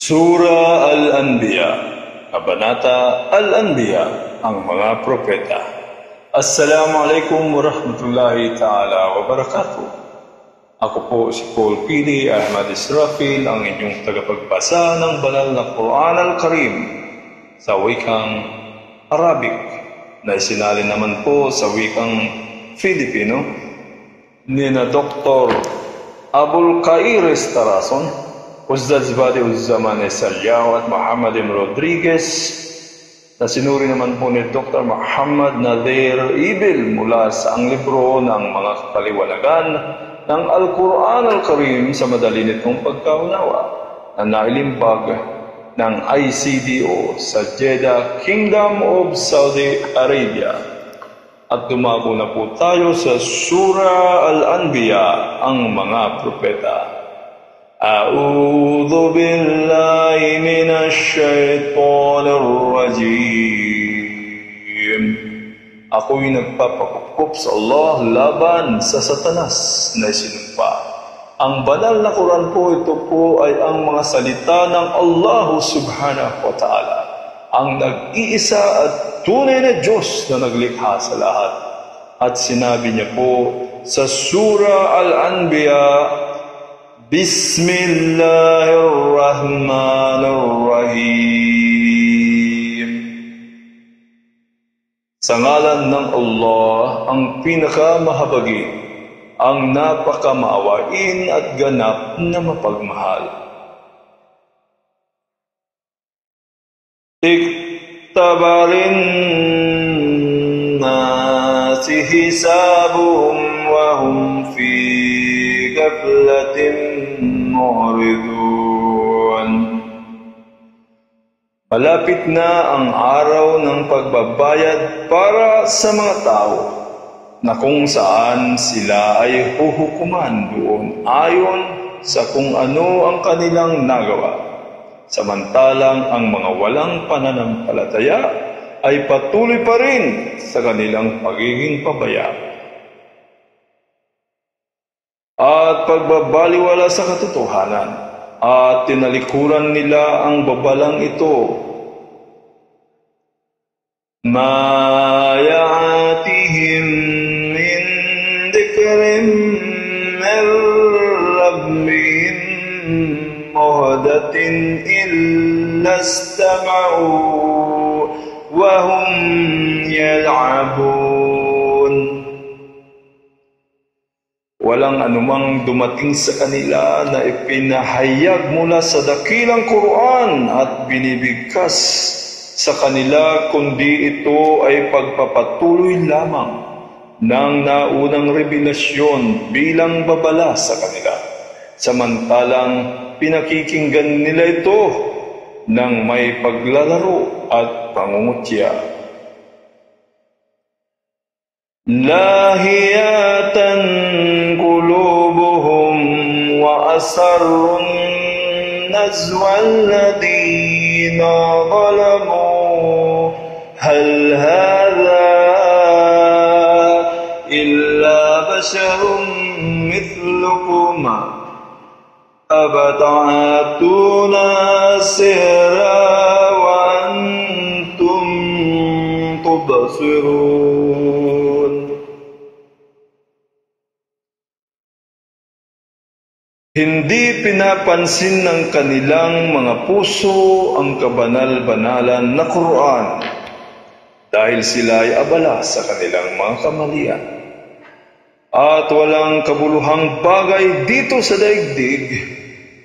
Sura Al-Anbiya, Kabanata Al-Anbiya, ang mga propeta. Assalamualaikum warahmatullahi ta'ala wabarakatuh. Ako po si Paul Pili Ahmad Israfil, ang inyong tagapagbasa ng banal na Quran Al-Karim sa wikang Arabic na isinalin naman po sa wikang Filipino ni na Dr. Abul Khairis Tarason, Ustad Zbadi Uzzaman Salyaw at Muhammad M. Rodriguez, na sinuri naman po ni Dr. Muhammad Nadir Ibil mula sa ang libro ng mga kaliwanagan ng Al-Quran Al-Karim sa madali nitong pagkaunawa na nailimbag ng ICDO sa Jeddah, Kingdom of Saudi Arabia. At dumako na po tayo sa Surah Al-Anbiya, ang mga propeta. A'udhu billahi minash shaitanir rajim. Ako'y nagpapakukup sa Allah laban sa Satanas na isinumpa. Ang banal na Quran po, ito po ay ang mga salita ng Allah subhanahu wa ta'ala, ang nag-iisa at tunay na Diyos na naglikha sa lahat. At sinabi niya po sa Surah Al-Anbiya, Bismillahirrahmanirrahim. Sa ngalan ng Allah, ang pinakamahabagi, ang napakamaawain at ganap na mapagmahal. Iktabarin nasi hisabuhum wa hum fi gaflatin mu'ridun. Malapit na ang araw ng pagbabayad para sa mga tao, na kung saan sila ay huhukuman doon ayon sa kung ano ang kanilang nagawa. Samantalang ang mga walang pananampalataya ay patuloy pa rin sa kanilang pagiging pabaya at pagbabaliwala sa katotohanan, at tinalikuran nila ang babalang ito. Ma ya'atihim min dhikrin min rabbihim muhdathin illa istama'u wa hum yal'abun. Walang anumang dumating sa kanila na ipinahayag mula sa dakilang Quran at binibigkas sa kanila, kundi ito ay pagpapatuloy lamang ng naunang revelasyon bilang babala sa kanila. Samantalang pinakikinggan nila ito ng may paglalaro at pangungutya. Lahiyatan qulubuhum wa asarrun najwa alladhina zalamu hal hadha illa basharun mithlukum abata'atuna sihra wa antum tubsirun. Hindi pinapansin ng kanilang mga puso ang kabanal-banalan na Quran dahil sila ay abala sa kanilang mga kamalian. At walang kabuluhang bagay dito sa daigdig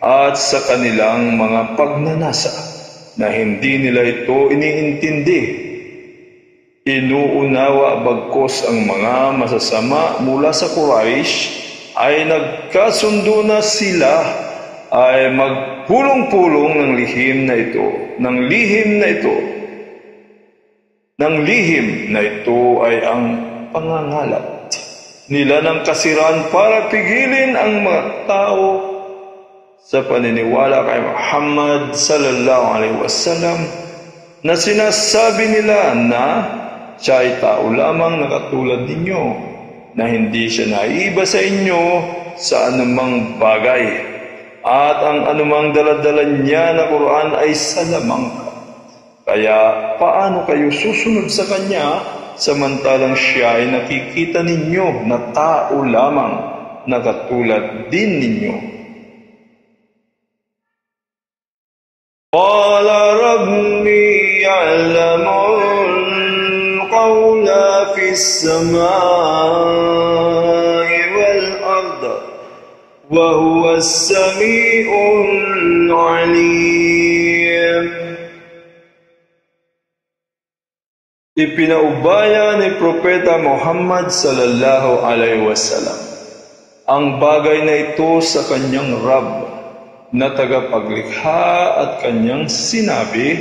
at sa kanilang mga pagnanasa na hindi nila ito iniintindi. Inuunawa bagkos ang mga masasama mula sa Quraysh ay nagkasundo na sila ay magpulong-pulong ng lihim na ito ay ang pangangalat nila ng kasiran para pigilin ang mga tao sa paniniwala kay Muhammad sallallahu alaihi wasallam, na sinasabi nila na siya ay tao lamang na katulad ninyo, na hindi siya naiba sa inyo sa anumang bagay, at ang anumang daladala niya na Quran ay salamang ka. Kaya paano kayo susunod sa kanya samantalang siya ay nakikita ninyo na tao lamang na katulad din ninyo? Qala rabbi ya'lamul qawla fis samai wal ard wa huwa as-sami'ul 'alim. Ipinaubaya ni Propeta Muhammad sallallahu alaihi wasallam ang bagay na ito sa kanyang Rabb na tagapaglikha at kanyang sinabi,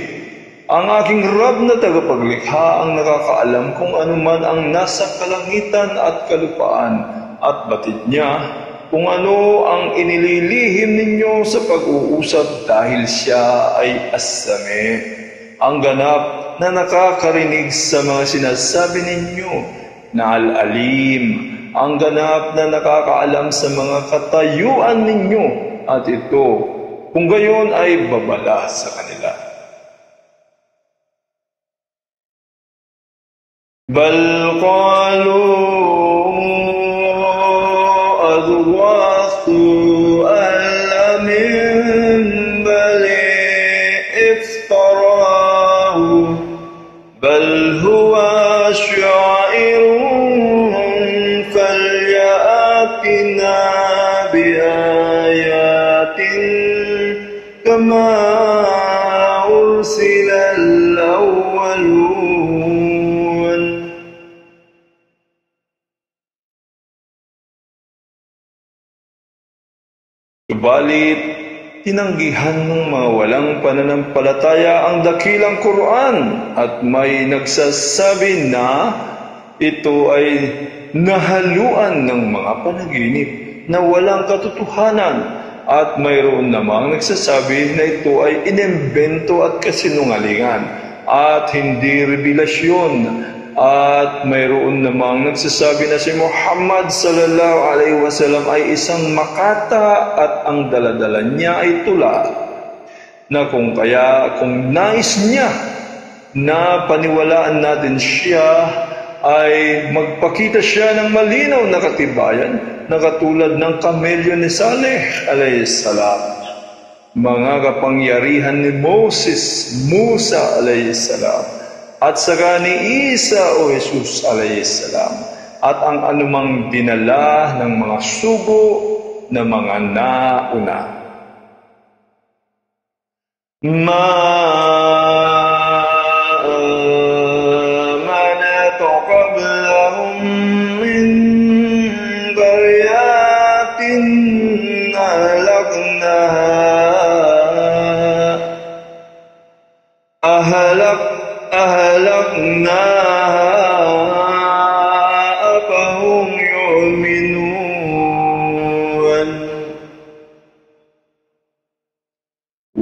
ang aking Rabb na tagapaglikha ang nakakaalam kung ano man ang nasa kalangitan at kalupaan at batid niya kung ano ang inililihim ninyo sa pag-uusap dahil siya ay as-sami, ang ganap na nakakarinig sa mga sinasabi ninyo, na al-alim, ang ganap na nakakaalam sa mga katayuan ninyo, at ito, kung gayon ay babala sa kanila. Bal qalu adwasu alamin bali iftarahu bal huwa sya'irun falyatina kama ursilal awwalun. Subalit, tinanggihan ng mga walang pananampalataya ang dakilang Quran at may nagsasabi na ito ay nahaluan ng mga panaginip na walang katotohanan. At mayroon namang nagsasabi na ito ay inimbento at kasinungalingan at hindi revelasyon. At mayroon namang nagsasabi na si Muhammad sallallahu alaihi wasallam ay isang makata at ang daladala niya ay tula. Na kung nais niya na paniwalaan natin siya, ay magpakita siya ng malinaw na katibayan na katulad ng kamelyo ni Saleh alayhisalam, mga kapangyarihan ni Musa alayhisalam, at saka ni Isa o Jesus alayhisalam, at ang anumang dinala ng mga sugo na mga nauna.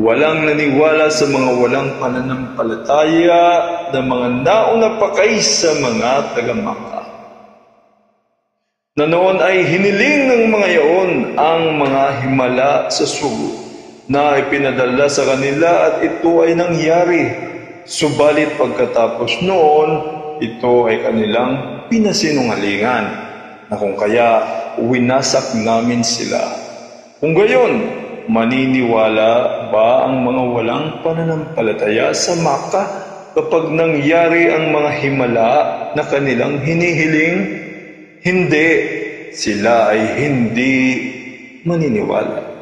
Walang naniwala sa mga walang pananampalataya na mga nauna pa kaysa mga taga-Makkah, na noon ay hiniling ng mga yaon ang mga himala sa sugo na ipinadala sa kanila, at ito ay nangyari. Subalit pagkatapos noon, ito ay kanilang pinasinungalingan, na kung kaya winasak namin sila. Kung gayon, maniniwala ba ang mga walang pananampalataya sa Makkah kapag nangyari ang mga himala na kanilang hinihiling? Hindi, sila ay hindi maniniwala.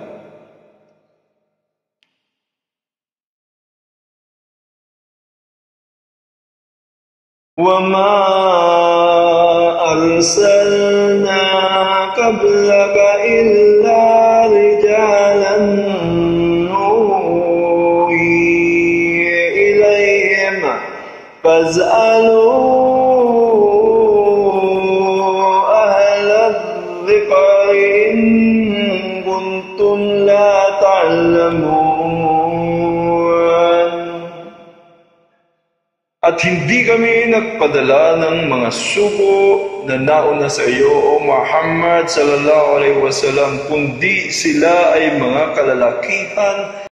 وَمَا أَرْسَلْنَا قَبْلَكَ إِلَّا رِجَالًا نُوحِي إِلَيْهِمْ فَاسْأَلُوا أَهْلَ الذِّكْرِ إِن كُنتُمْ لَا تَعْلَمُونَ. At hindi kami nagpadala ng mga sugo na nauna sa iyo, O Muhammad sallallahu alaihi wasallam, kundi sila ay mga kalalakihan